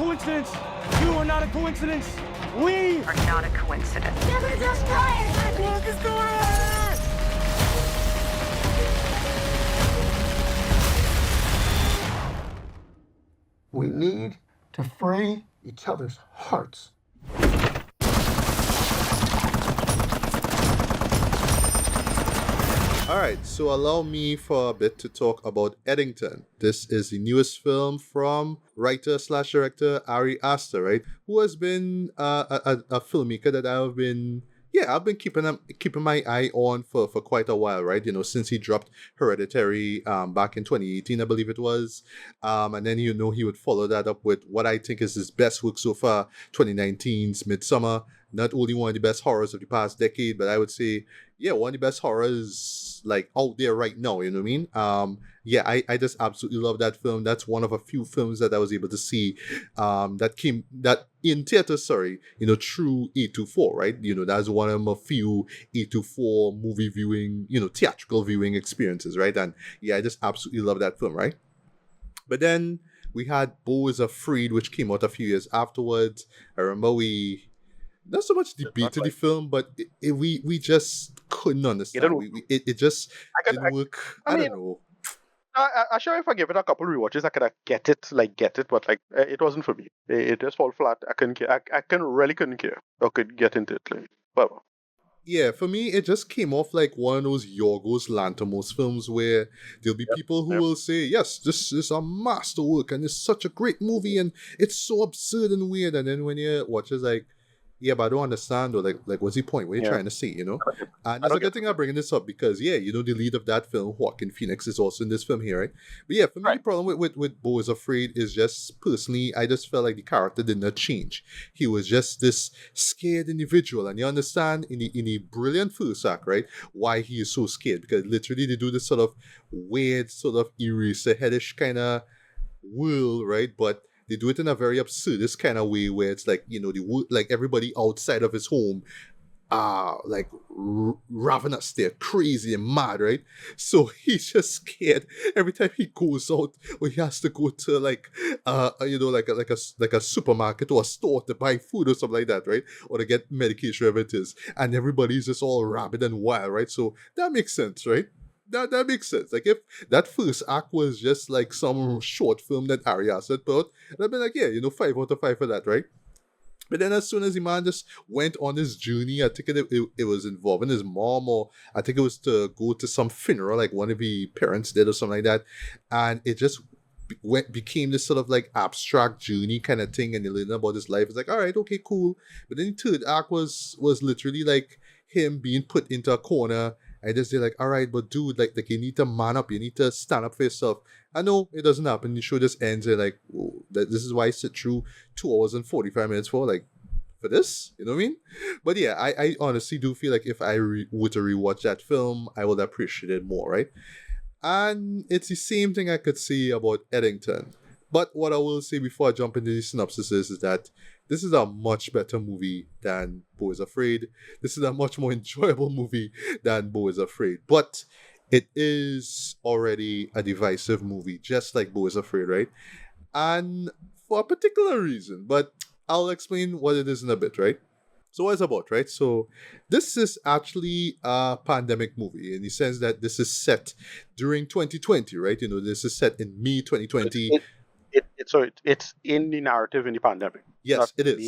coincidence. You are not a coincidence. We are not a coincidence. Never just quiet. Look, it's going on. We need to free each other's hearts. Alright, so allow me for a bit to talk about Eddington. This is the newest film from writer/director Ari Aster, right? Who has been a filmmaker that I've been keeping my eye on for quite a while, right? You know, since he dropped Hereditary back in 2018, I believe it was. And then, you know, he would follow that up with what I think is his best work so far, 2019's Midsummer. Not only one of the best horrors of the past decade, but I would say, yeah, one of the best horrors like out there right now, you know what I mean? I just absolutely love that film. That's one of a few films that I was able to see that in theaters, you know, through A24, right? You know, that's one of a few A24 movie viewing, you know, theatrical viewing experiences, right? And yeah, I just absolutely love that film, right? But then we had Beau is Afraid, which came out a few years afterwards. I remember we not so much debated the film, but we just couldn't understand. It just didn't work. I don't know. I'm sure if I give it a couple rewatches, I could get it, but like it wasn't for me. It just fall flat. I couldn't care. I couldn't care. Or could get into it. Like, whatever. Yeah, for me, it just came off like one of those Yorgos Lanthimos films where there'll be people who will say, yes, this is a masterwork and it's such a great movie and it's so absurd and weird. And then when you watch it, like, yeah, but I don't understand, or like what's the point? What are you trying to say, you know? And that's a good thing I'm bringing this up because, yeah, you know, the lead of that film, Joaquin Phoenix, is also in this film here, right? But yeah, for me, the problem with Beau is Afraid is just, personally, I just felt like the character did not change. He was just this scared individual, and you understand in the brilliant first act, right, why he is so scared, because literally they do this sort of weird, sort of Eraserheadish kind of world, right? But they do it in a very absurdist kind of way where it's like, you know, like everybody outside of his home are like ravenous, they're crazy and mad, right? So he's just scared every time he goes out, or he has to go to like you know, like a supermarket or a store to buy food or something like that, right? Or to get medication, whatever it is, and everybody's just all rabid and wild, right? So that makes sense, right? That makes sense. Like if that first act was just like some short film that Ari Aster put out, I'd be like, yeah, you know, 5 out of 5 for that, right? But then as soon as the man just went on his journey, I think it was involving his mom, or I think it was to go to some funeral, like one of the parents did or something like that. And it just became this sort of like abstract journey kind of thing, and he learned about his life. It's like, all right, okay, cool. But then the third act was literally like him being put into a corner. I just say like, all right, but dude, like you need to man up. You need to stand up for yourself. I know it doesn't happen. The show just ends and like, oh, this is why I sit through 2 hours and 45 minutes for this. You know what I mean? But yeah, I honestly do feel like if I were to rewatch that film, I would appreciate it more, right? And it's the same thing I could say about Eddington. But what I will say before I jump into the synopsis is that this is a much better movie than Beau is Afraid. This is a much more enjoyable movie than Beau is Afraid. But it is already a divisive movie, just like Beau is Afraid, right? And for a particular reason. But I'll explain what it is in a bit, right? So what it's about, right? So this is actually a pandemic movie in the sense that this is set during 2020, right? You know, this is set in May 2020. It's in the narrative in the pandemic. Yes, it is.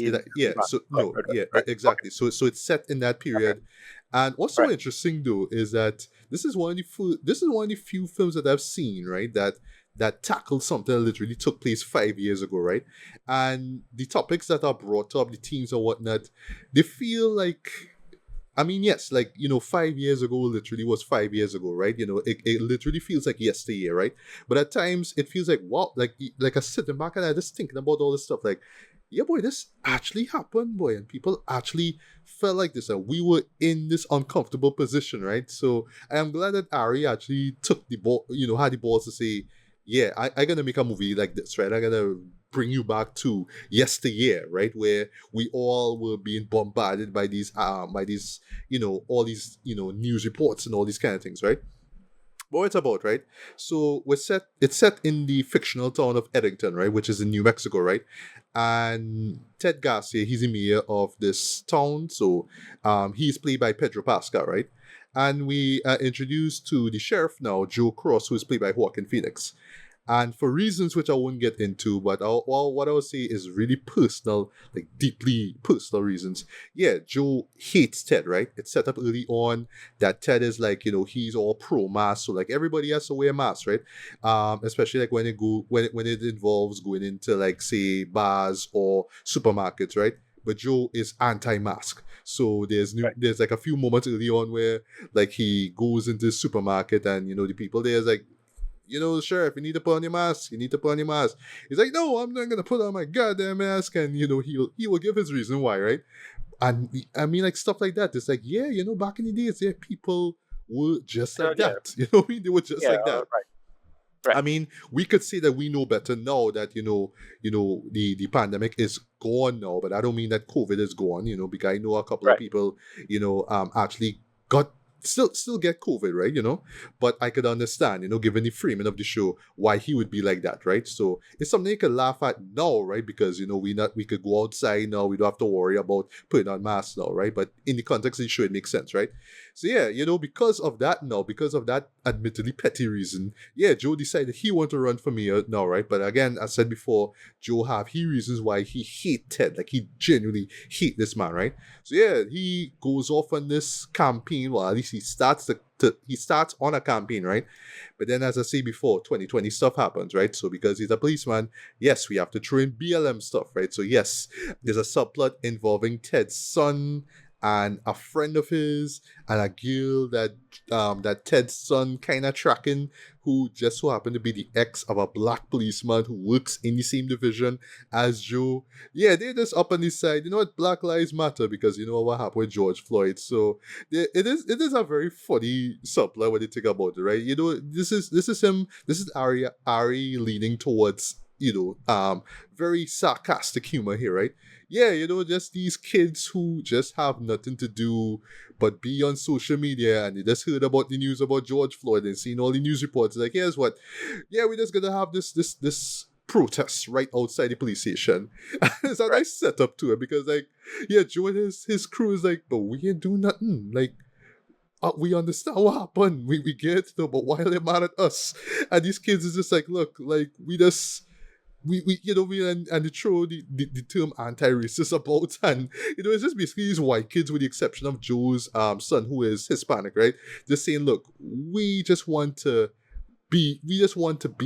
Exactly. So it's set in that period. Okay. And what's so interesting though is that this is one of the few films that I've seen, right, that tackled something that literally took place 5 years ago, right? And the topics that are brought up, the themes or whatnot, they feel like, I mean, yes, like, you know, 5 years ago literally was 5 years ago, right? You know, it literally feels like yesteryear, right? But at times it feels like, wow, like I sitting back and I just thinking about all this stuff, like, yeah, boy, this actually happened, boy, and people actually felt like this, and we were in this uncomfortable position, right? So I am glad that Ari actually took the ball, you know, had the balls to say, yeah, I'm gonna make a movie like this, right? I'm gonna bring you back to yesteryear, right, where we all were being bombarded by these, you know, all these, you know, news reports and all these kind of things, right? what it's about, right? So it's set in the fictional town of Eddington, right, which is in New Mexico, right? And Ted Garcia, he's the mayor of this town, so he's played by Pedro Pascal, right? And we are introduced to the sheriff now, Joe Cross, who is played by Joaquin Phoenix. And for reasons which I won't get into, but what I would say is really personal, like deeply personal reasons. Yeah, Joe hates Ted, right? It's set up early on that Ted is like, he's all pro-mask, so like everybody has to wear masks, right? Especially like when it involves going into like say bars or supermarkets, right? But Joe is anti-mask. So there's like a few moments early on where like he goes into the supermarket and the people there is like, sheriff, you need to put on your mask. You need to put on your mask. He's like, no, I'm not gonna put on my goddamn mask, and he will give his reason why, right? And I mean, like stuff like that. It's like, yeah, back in the days, yeah, people were just like Yeah. that. You know what I mean? They were just like that. Right. I mean, we could say that we know better now that the pandemic is gone now, but I don't mean that COVID is gone. Because I know a couple of Right. people, actually got still get COVID, right? But I could understand, given the framing of the show, why he would be like that, right? So it's something you could laugh at now, right? Because we could go outside now, we don't have to worry about putting on masks now, right? But in the context of the show, it makes sense, right? So yeah, because of that admittedly petty reason, yeah, Joe decided he wanted to run for mayor now, right? But again, as I said before, Joe have reasons why he hate Ted, like he genuinely hate this man, right? So yeah, he goes off on this campaign. Well, at least he starts on a campaign, right? But then, as I say before, 2020 stuff happens, right? So because he's a policeman, yes, we have to throw in BLM stuff, right? So yes, there's a subplot involving Ted's son and a friend of his and a girl that Ted's son kind of tracking, who just so happened to be the ex of a black policeman who works in the same division as Joe. Yeah, they're just up on this side. You know what? Black Lives Matter, because you know what happened with George Floyd. So it is a very funny subplot when you think about it, right? This is Ari leaning towards very sarcastic humor here, right? Yeah, just these kids who just have nothing to do but be on social media, and they just heard about the news about George Floyd and seen all the news reports. Like, here's what, yeah, we're just gonna have this protest right outside the police station. It's a nice setup to it because, like, yeah, Joe and his crew is like, but we ain't do nothing. Like, we understand what happened. We get it, though, but why are they mad at us? And these kids is just like, look, like, we and they throw the term anti-racist about, and it's just basically these white kids, with the exception of Joe's son, who is Hispanic, right? Just saying, look, we want to be responsible.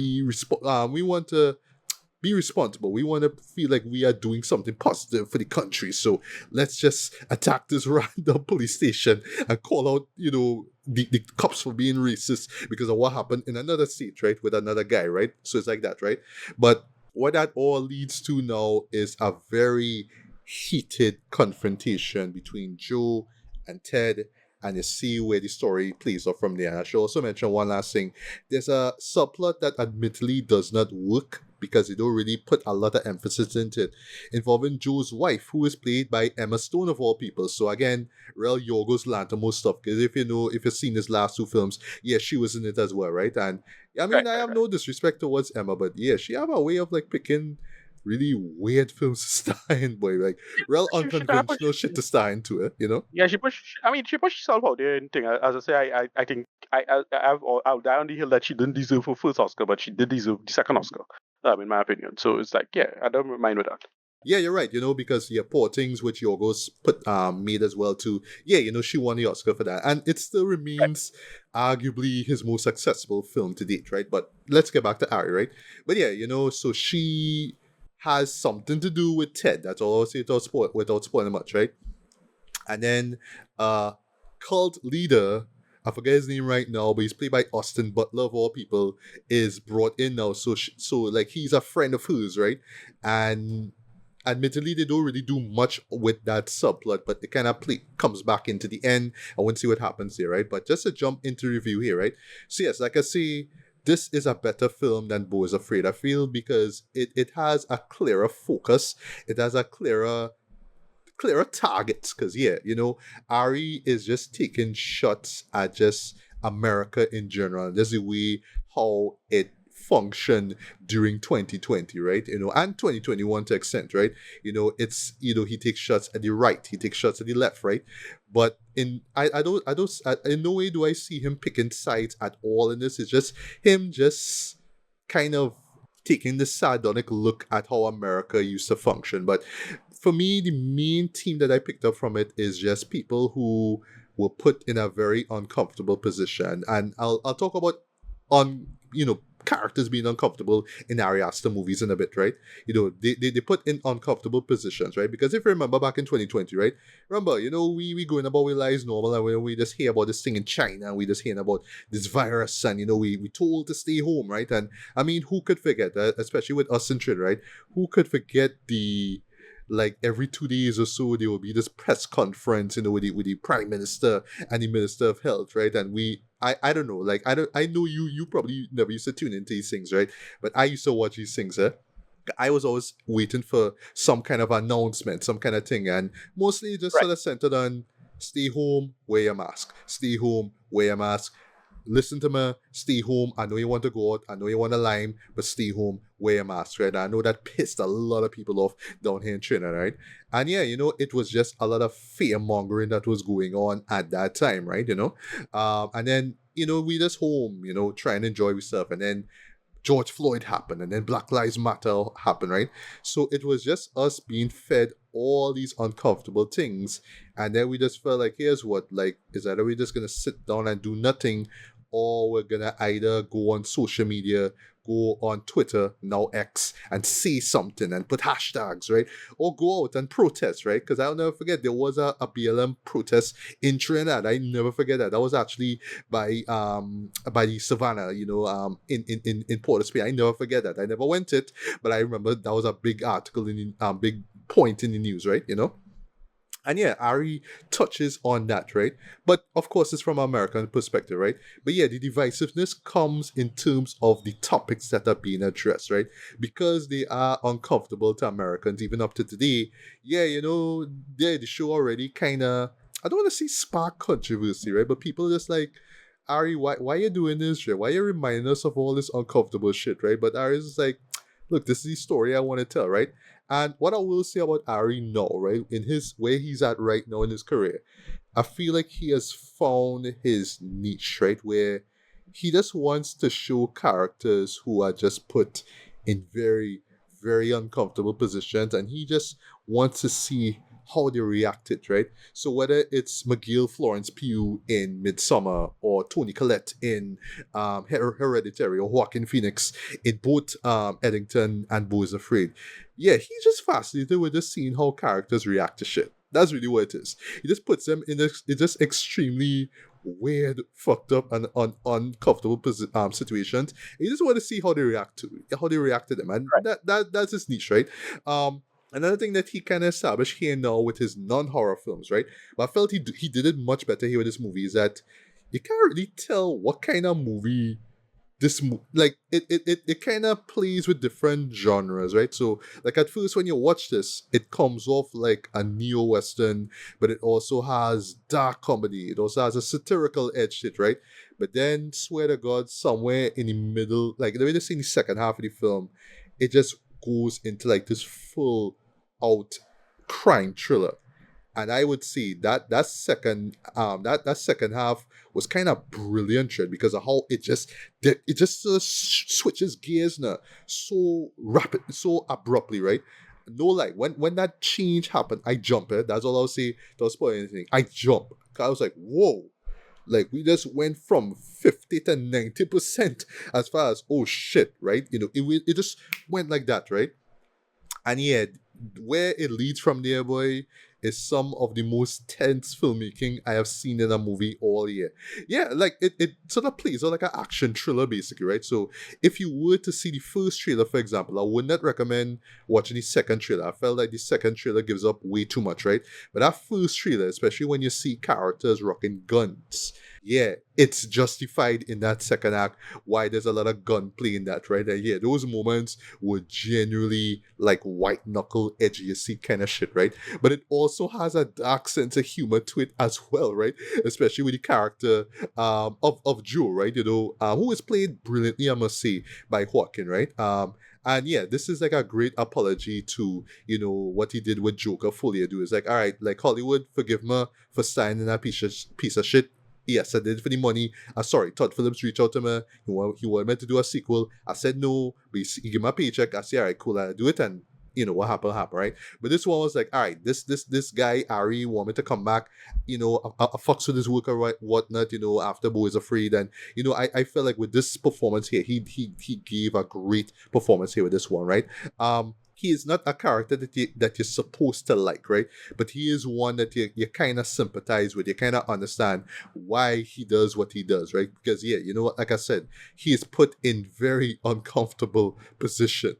We want to feel like we are doing something positive for the country. So let's just attack this random police station and call out, the cops for being racist because of what happened in another state, right? With another guy, right? So it's like that, right? But what that all leads to now is a very heated confrontation between Joe and Ted, and you see where the story plays out from there. And I should also mention one last thing. There's a subplot that admittedly does not work because they don't really put a lot of emphasis into it, involving Joe's wife, who is played by Emma Stone of all people. So again, real Yorgos Lanthimos stuff, because if you've seen his last two films, yeah, she was in it as well, right? And I mean, I have no disrespect towards Emma, but yeah, she have a way of like picking really weird films to star in, boy, like real unconventional shit to star into it, Yeah, she pushed herself out there and thing. As I say, I think I'll die on the hill that she didn't deserve her first Oscar, but she did deserve the second Oscar. In my opinion. So it's like, yeah, I don't mind with that. Yeah, you're right, because Poor Things, which Yorgos made as well too. Yeah, she won the Oscar for that. And it still remains arguably his most successful film to date, right? But let's get back to Ari, right? But yeah, so she has something to do with Ted. That's all I'll say without spoiling much, right? And then cult leader, I forget his name right now, but he's played by Austin Butler of all people, is brought in now. So like he's a friend of hers, right? And admittedly, they don't really do much with that subplot, but it kind of comes back into the end. I want to see what happens here, right? But just to jump into review here, right? So yes, like I say, this is a better film than Beau is Afraid, I feel, because it has a clearer focus. It has a clearer targets, because yeah, Ari is just taking shots at just America in general. That's the way how it functioned during 2020, right? And 2021 to extent, right? It's he takes shots at the right, he takes shots at the left, right? But in no way do I see him picking sides at all in this. It's just him just kind of taking the sardonic look at how America used to function. But for me, the main theme that I picked up from it is just people who were put in a very uncomfortable position. And I'll talk about characters being uncomfortable in Ari Aster movies in a bit, right? They put in uncomfortable positions, right? Because if you remember back in 2020, right? Remember, we going about our lives normal, and we just hear about this thing in China, and we just hearing about this virus, and we told to stay home, right? And I mean, who could forget that? Especially with us in Trinidad, right? Who could forget the like every 2 days or so there will be this press conference, with the prime minister and the minister of health, right? And I don't know, like I know you probably never used to tune into these things, right? But I used to watch these things, I was always waiting for some kind of announcement, some kind of thing, and mostly just sort of centered on stay home, wear your mask, stay home, wear your mask. Listen to me, stay home. I know you want to go out, I know you want to lime, but stay home, wear your mask, right? And I know that pissed a lot of people off down here in Trinidad, right? And yeah, it was just a lot of fear mongering that was going on at that time, right? And then, we just home, trying to enjoy ourselves. And then George Floyd happened, and then Black Lives Matter happened, right? So it was just us being fed all these uncomfortable things, and then we just felt like, here's what, like, is either we just gonna sit down and do nothing, or we're gonna either go on social media, go on Twitter, now X, and say something and put hashtags, right? Or go out and protest, right? Because I'll never forget, there was a BLM protest in Trinidad. I never forget that. That was actually by the Savannah, in Port of Spain. I never forget that. I never went it, but I remember that was a big article in big point in the news, right? And yeah, Ari touches on that, right? But of course, it's from an American perspective, right? But yeah, the divisiveness comes in terms of the topics that are being addressed, right? Because they are uncomfortable to Americans, even up to today. Yeah, the show already kind of, I don't want to say spark controversy, right? But people just like, Ari, why are you doing this, right? Why are you reminding us of all this uncomfortable shit, right? But Ari's just like, look, this is the story I want to tell, right? And what I will say about Ari now, right, in his where he's at right now in his career, I feel like he has found his niche, right, where he just wants to show characters who are just put in very, very uncomfortable positions, and he just wants to see how they reacted, right? So whether it's McGill Florence Pugh in Midsummer, or Toni Collette in Hereditary, or Joaquin Phoenix in both Eddington and Beau is Afraid, yeah, he's just fascinated with just seeing how characters react to shit. That's really what it is. He just puts them in this just extremely weird, fucked up, and uncomfortable situations. And you just want to see how they react to them, and that's his niche, right? Another thing that he kind of established here now with his non-horror films, right? But I felt he did it much better here with this movie, is that you can't really tell what kind of movie it kind of plays with different genres, right? So like at first when you watch this, it comes off like a neo-western, but it also has dark comedy. It also has a satirical edge to it, right? But then, swear to God, somewhere in the middle, like the way they say in the second half of the film, it just goes into like this full out crime thriller. And I would say that second half was kind of brilliant, right? Because of how it just switches gears now so rapid, so abruptly, right? No lie, when that change happened, I jumped. That's all I'll say. Don't spoil anything. I jumped. I was like, whoa. Like, we just went from 50 to 90% as far as, oh shit, right? It just went like that, right? And yeah, where it leads from there, boy, is some of the most tense filmmaking I have seen in a movie all year. Yeah, like it sort of plays out like an action thriller, basically, right? So if you were to see the first trailer, for example, I would not recommend watching the second trailer. I felt like the second trailer gives up way too much, right? But that first trailer, especially when you see characters rocking guns, yeah, it's justified in that second act why there's a lot of gunplay in that, right? And yeah, those moments were genuinely like white knuckle edgy kind of shit, right? But it also has a dark sense of humor to it as well, right? Especially with the character of Joe, right? Who is played brilliantly, I must say, by Joaquin, right? And yeah, this is like a great apology to, what he did with Joker Folia do. It's like, all right, like Hollywood, forgive me for signing that piece of shit. Yes, I did it for the money. Sorry, Todd Phillips reached out to me. He wanted me to do a sequel. I said no, but he gave me a paycheck. I said, all right, cool, I'll do it. And what happened, right? But this one was like, all right, this guy, Ari, want me to come back. I fucks with his work or whatnot, after Bo is Afraid. And, I felt like with this performance here, he gave a great performance here with this one, right? He is not a character that you're supposed to like, right? But he is one that you kind of sympathize with. You kind of understand why he does what he does, right? Because yeah, you know what? Like I said, he is put in very uncomfortable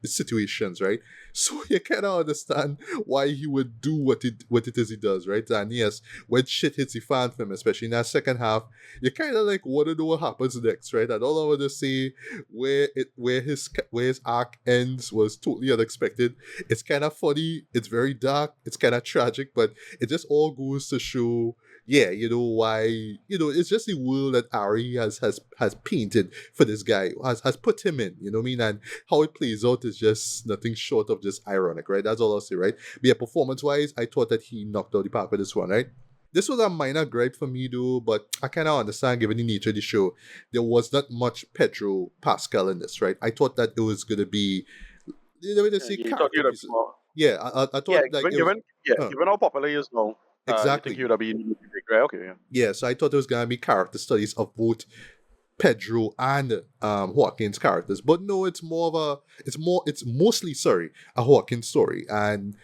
situations, right? So you kind of understand why he would do what it is he does, right? And yes, when shit hits the fan for him, especially in that second half, you kind of like want to know what happens next, right? And all I want to say, where his arc ends was totally unexpected. It's kind of funny. It's very dark. It's kind of tragic, but it just all goes to show, yeah, why, it's just the world that Ari has painted for this guy, has put him in, you know what I mean? And how it plays out is just nothing short of just ironic, right? That's all I'll say, right? But yeah, performance-wise, I thought that he knocked out the park with this one, right? This was a minor gripe for me though, but I kind of understand given the nature of the show. There was not much Pedro Pascal in this, right? I thought that it was going to be, they say You thought character you'd have pieces. more. Yeah, I Yeah, thought like it was, huh, given how popular he is now, you think he exactly. would have been right? Okay, yeah. Yeah, so I thought there was going to be character studies of both Pedro and Joaquin's characters, but no, it's mostly, sorry, a Joaquin story. And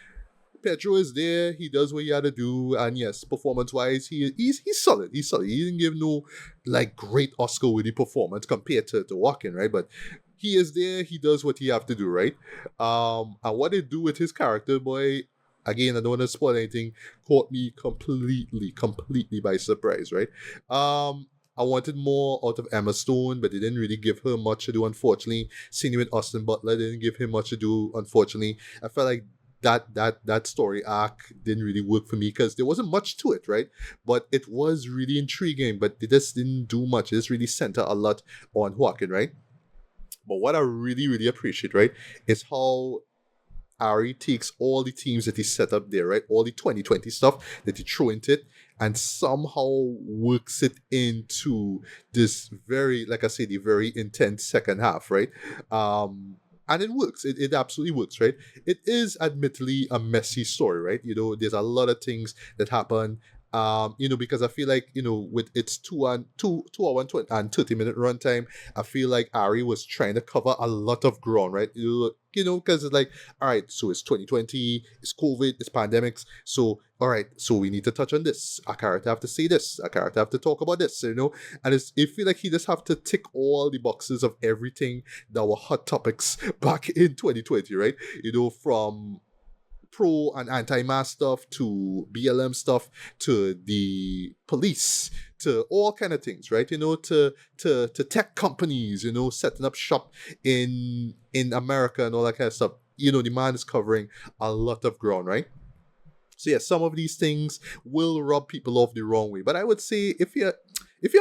Pedro is there. He does what he had to do, and yes, performance-wise, he's solid. He's solid. He didn't give no like great Oscar-worthy performance compared to Joaquin, right? But he is there. He does what he have to do, right? And what they do with his character, boy. Again, I don't want to spoil anything. Caught me completely by surprise, right? I wanted more out of Emma Stone, but they didn't really give her much to do, unfortunately. Same with Austin Butler, they didn't give him much to do, unfortunately. I felt like that story arc didn't really work for me because there wasn't much to it, right? But it was really intriguing, but they just didn't do much. It just really centered a lot on Joaquin, right? But what I really, really appreciate, right, is how Ari takes all the teams that he set up there, right? All the 2020 stuff that he threw into it and somehow works it into this very, like I said, the very intense second half, right? And it works. It absolutely works, right? It is admittedly a messy story, right? There's a lot of things that happen. Because I feel like, with its 2 hour and 30-minute runtime, I feel like Ari was trying to cover a lot of ground, right? Because it's like, all right, so it's 2020, it's COVID, it's pandemics. So, all right, so we need to touch on this. A character have to say this. A character have to talk about this, And it feel like he just have to tick all the boxes of everything that were hot topics back in 2020, right? From pro and anti-mask stuff to BLM stuff to the police to all kind of things, right? To tech companies, setting up shop in America and all that kind of stuff. The man is covering a lot of ground, right? So yeah, some of these things will rub people off the wrong way. But I would say if you're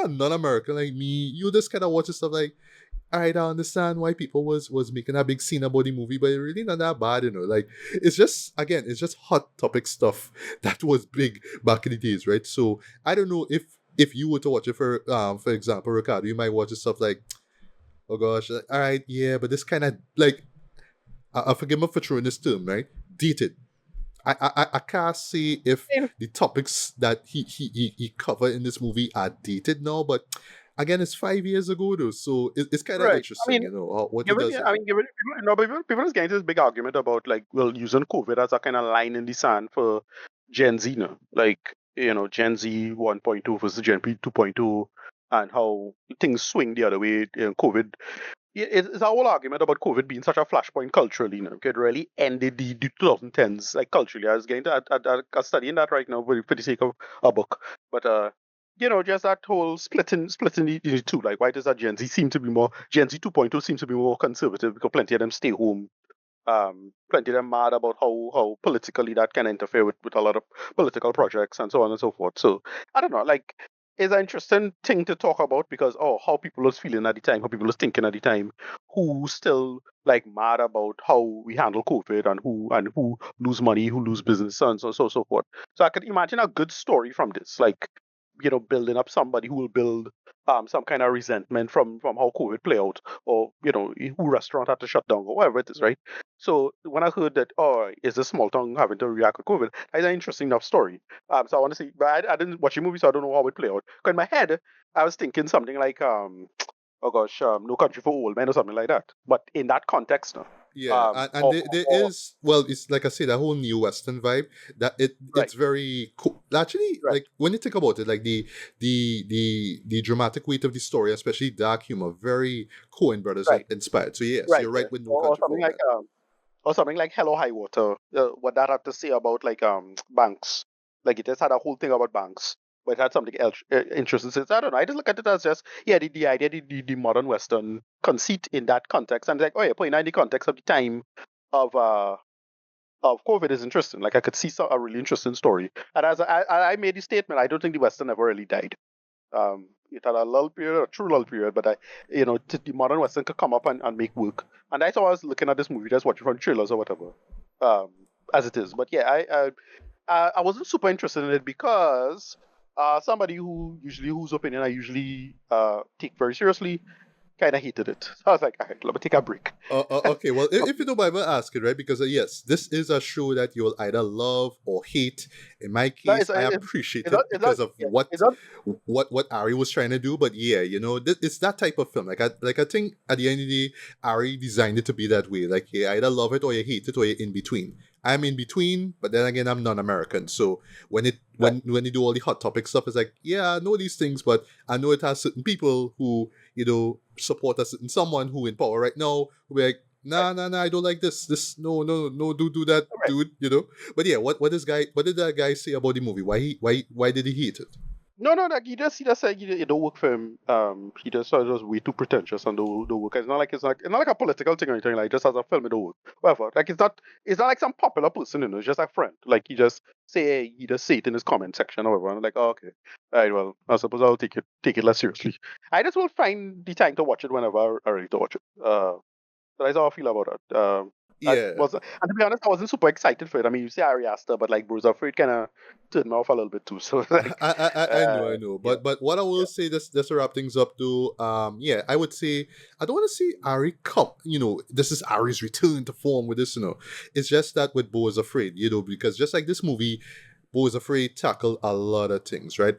a non-American like me, you just kind of watch this stuff like, I don't understand why people was making a big scene about the movie, but it really not that bad, Like, it's just hot topic stuff that was big back in the days, right? So I don't know if you were to watch it for example, Ricardo, you might watch the stuff like, oh gosh, like, all right, yeah, but this kind of like, I forgive me for throwing this term, right? Dated. I can't say if the topics that he covered in this movie are dated now, but again, it's 5 years ago though, so it's kind of Right. I interesting, mean, what he does. given people is getting this big argument about like, well, using COVID as a kind of line in the sand for Gen Z now, like Gen Z 1.2 versus Gen P 2.2, and how things swing the other way. COVID, it's a whole argument about COVID being such a flashpoint culturally. It really ended the 2010s like culturally. I was getting to a studying that right now for the sake of a book, but just that whole splitting the two. Like, why does that Gen Z 2.0 seems to be more conservative because plenty of them stay home. Plenty of them mad about how politically that can interfere with a lot of political projects and so on and so forth. So I don't know, like it's an interesting thing to talk about because how people was feeling at the time, how people was thinking at the time, who still like mad about how we handle COVID and who lose money, who lose business, and so forth. So I could imagine a good story from this, like building up somebody who will build some kind of resentment from how COVID play out, or who restaurant had to shut down or whatever it is, right? So when I heard that, is a small town having to react with COVID, that's an interesting enough story. So I want to see, but I didn't watch the movie, so I don't know how it play out. 'Cause in my head, I was thinking something like, oh gosh, No Country for Old Men or something like that. But in that context, no. Yeah, and there Or is, well, it's like I say, that whole new Western vibe that right, it's very cool. Actually, right, like when you think about it, like the dramatic weight of the story, especially dark humor, very Coen Brothers right, inspired. So yes, right, you're yeah. right with No Or Country for something Old like Men. Hello High Water. What that had to say about like banks. Like it just had a whole thing about banks, but it had something else interesting. So I don't know. I just look at it as just the idea, the modern Western conceit in that context, and like putting that in the context of the time of uh of COVID is interesting. Like I could see a really interesting story. And as I made the statement, I don't think the Western ever really died. It had a lull period, a true lull period, but the modern Western could come up and make work. And that's how I was looking at this movie, just watching from trailers or whatever, um, as it is. But yeah, I wasn't super interested in it because somebody whose opinion I usually take very seriously kind of hated it. So I was like, all right, let me take a break. Okay, well, if you don't mind me asking, right? Because yes, this is a show that you'll either love or hate. In my No, case, I appreciate it's not, it it's not, because of yeah, it's not, what Ari was trying to do. But yeah, it's that type of film. I think at the end of the day, Ari designed it to be that way. Like you either love it or you hate it or you're in between. I'm in between, but then again, I'm non-American. So right, when you do all the hot topic stuff, it's like, yeah, I know these things, but I know it has certain people who support a certain someone who in power right now who be like, right, nah, I don't like this. This no, do that, right. dude. But yeah, what did that guy say about the movie? Why did he hate it? No, like he just said it don't work for him. He just thought it was way too pretentious and don't work. It's not like a political thing or anything. Like just as a film, it don't work. Whatever. Like it's not like some popular person. It's just a friend. Like he just say it in his comment section or whatever. And I'm like, oh, okay, all right. Well, I suppose I'll take it less seriously. I just will find the time to watch it whenever I ready to watch it. So that's how I feel about it. Yeah, And to be honest, I wasn't super excited for it. I mean, you say Ari Aster, but like Bruce Afraid kind of turned me off a little bit too. So like, I know, yeah, but what I will yeah, say, just to wrap things up, though, yeah, I would say I don't want to see Ari come. This is Ari's return to form with this. It's just that with Bo is Afraid, because just like this movie, Bo is Afraid tackled a lot of things, right?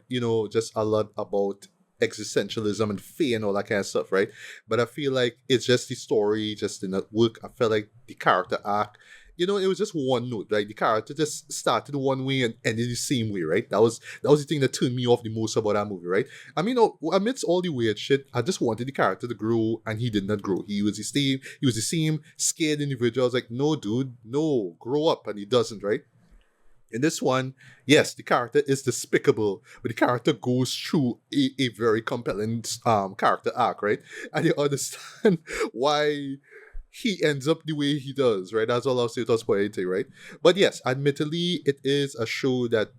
Just a lot about existentialism and fear and all that kind of stuff, right? But I feel like it's just the story just did not work. I felt like the character arc, it was just one note, right? The character just started one way and ended the same way, right? That was the thing that turned me off the most about that movie, right? I mean, amidst all the weird shit, I just wanted the character to grow, and he did not grow. He was the same scared individual. I was like, no, dude, no, grow up, and he doesn't, right? In this one, yes, the character is despicable, but the character goes through a very compelling character arc, right? And you understand why he ends up the way he does, right? That's all I'll say without spoiling anything, right? But yes, admittedly, it is a show that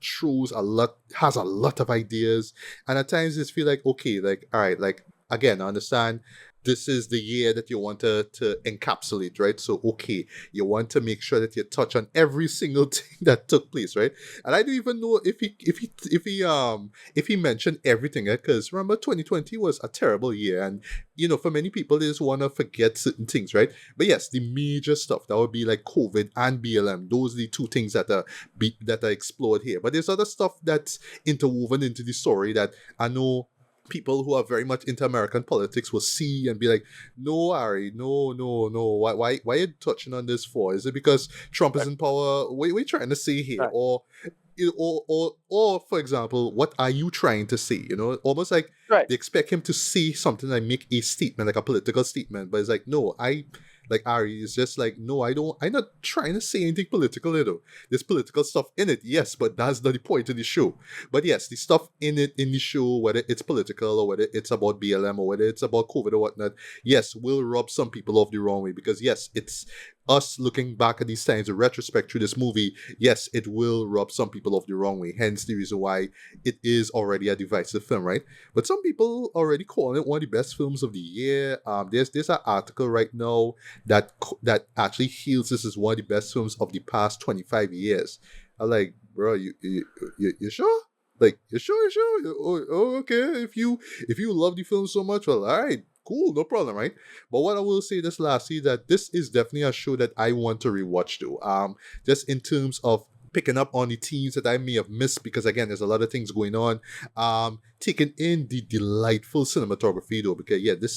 has a lot of ideas, and at times it feel like, okay, like, all right, like, again, I understand this is the year that you want to encapsulate, right? So, okay, you want to make sure that you touch on every single thing that took place, right? And I don't even know if he mentioned everything, because remember 2020 was a terrible year, and for many people they just want to forget certain things, right? But yes, the major stuff that would be like COVID and BLM. Those are the two things that are explored here. But there's other stuff that's interwoven into the story that I know people who are very much into American politics will see and be like, "No, Ari, no, no, no. Why are you touching on this for? Is it because Trump is right, in power? What are we trying to say here?" right, Or for example, what are you trying to say? Almost like right, they expect him to say something like make a statement, like a political statement, but it's like, no, Like Ari is just like, no, I'm not trying to say anything political, There's political stuff in it, yes, but that's not the point of the show. But yes, the stuff in it in the show, whether it's political or whether it's about BLM or whether it's about COVID or whatnot, yes, will rub some people off the wrong way because yes, it's us looking back at these times in retrospect through this movie, yes, it will rub some people off the wrong way. Hence the reason why it is already a divisive film, right? But some people already calling it one of the best films of the year. There's an article right now that actually heals this as one of the best films of the past 25 years. I'm like, bro, you sure? Like, you sure? Okay. If you love the film so much, well, all right, cool, no problem, right? But what I will say this lastly, that this is definitely a show that I want to rewatch too. Just in terms of picking up on the themes that I may have missed because again, there's a lot of things going on. Taking in the delightful cinematography though, because yeah, the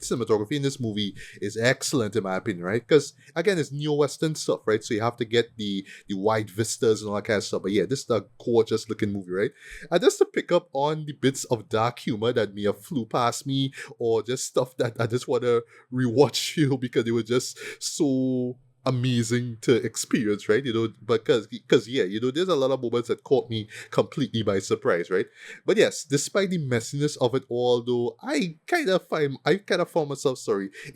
cinematography in this movie is excellent in my opinion, right? Because again, it's neo-western stuff, right? So you have to get the wide vistas and all that kind of stuff. But yeah, this is a gorgeous looking movie, right? And just to pick up on the bits of dark humor that may have flew past me, or just stuff that I just want to rewatch because they were just so amazing to experience, right? Because yeah, there's a lot of moments that caught me completely by surprise, right? But yes, despite the messiness of it all, though, I kind of found myself,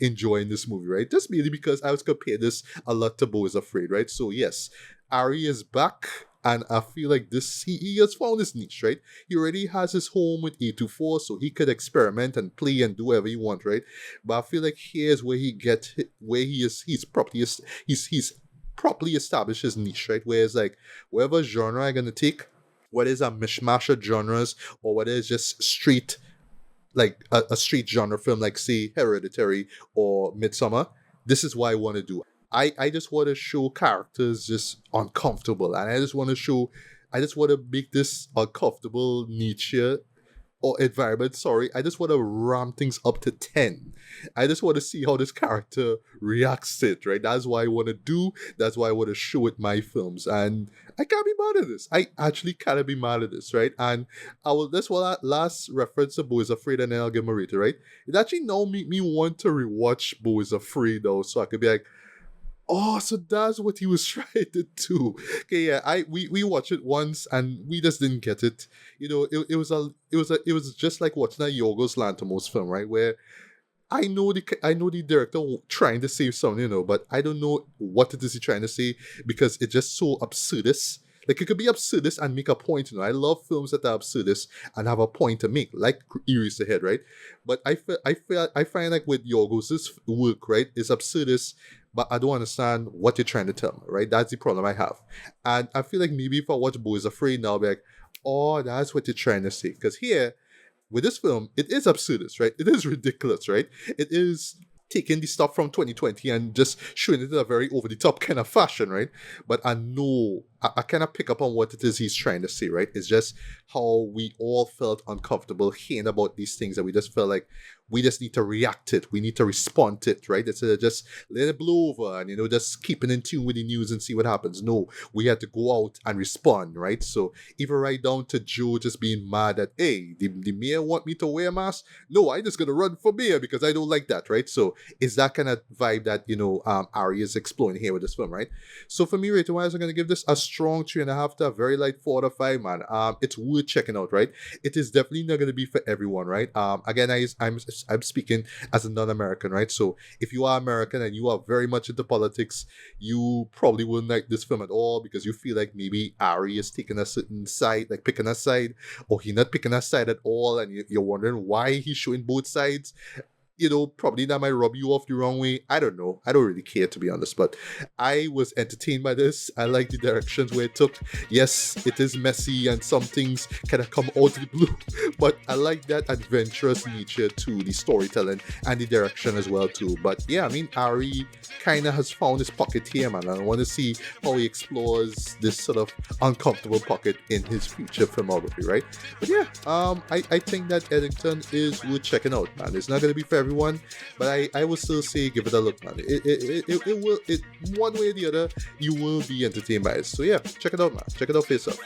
enjoying this movie, right? Just mainly because I was comparing this a lot to Beau is Afraid, right? So yes, Ari is back. And I feel like he has found his niche, right? He already has his home with A24, so he could experiment and play and do whatever he wants, right? But I feel like here's where he's properly established his niche, right? Where it's like, whatever genre I'm gonna take, whether it's a mishmash of genres or whether it's just street, like a street genre film, like say Hereditary or Midsummer, this is what I want to do. I just want to show characters just uncomfortable, and I just want to make this uncomfortable nature or environment, I just want to ramp things up to 10. I just want to see how this character reacts to it, right? That's what I want to do. That's why I want to show it my films. And I can't be mad at this. I actually can't be mad at this, right? And that's what last reference to Beau is Afraid, and then I'll give my rating, right? It actually now make me want to rewatch Beau is Afraid though, so I could be like, oh, so that's what he was trying to do. Okay, yeah, we watched it once and we just didn't get it. It was just like watching a Yorgos Lanthimos film, right? Where I know the director trying to say something, but I don't know what it is he's trying to say because it's just so absurdist. Like, it could be absurdist and make a point, I love films that are absurdist and have a point to make, like Erase the Head, right? But I find like with Yorgos' work, right, is absurdist, but I don't understand what you're trying to tell me, right? That's the problem I have. And I feel like maybe if I watch Beau is Afraid now, I'll be like, oh, that's what you're trying to say. Because here, with this film, it is absurdist, right? It is ridiculous, right? It is taking the stuff from 2020 and just showing it in a very over-the-top kind of fashion, right? But I know, I kind of pick up on what it is he's trying to say, right? It's just how we all felt uncomfortable hearing about these things, that we just felt like we just need to react it. We need to respond to it, right? Instead of just let it blow over and, just keeping in tune with the news and see what happens. No, we had to go out and respond, right? So even right down to Joe just being mad that, hey, the mayor want me to wear a mask? No, I just gonna run for mayor because I don't like that, right? So it's that kind of vibe that, Ari is exploring here with this film, right? So for me, rating-wise, I'm gonna give this a strong 3.5 to a very light 4 out of 5, man. It's worth checking out, right? It is definitely not gonna be for everyone, right? Again, I'm speaking as a non-American, right? So if you are American and you are very much into politics, you probably wouldn't like this film at all because you feel like maybe Ari is taking a certain side, like picking a side, or he's not picking a side at all, and you're wondering why he's showing both sides. Probably that might rub you off the wrong way. I don't know. I don't really care, to be honest, but I was entertained by this. I like the directions where it took. Yes, it is messy and some things kind of come out of the blue, but I like that adventurous nature to the storytelling and the direction as well too. But yeah, I mean, Ari kind of has found his pocket here, man. I want to see how he explores this sort of uncomfortable pocket in his future filmography, right? But yeah, I think that Eddington is worth checking out, man. It's not going to be for everyone, but I will still say give it a look, man. It will, one way or the other, you will be entertained by it. So yeah, check it out, man. Check it out for yourself.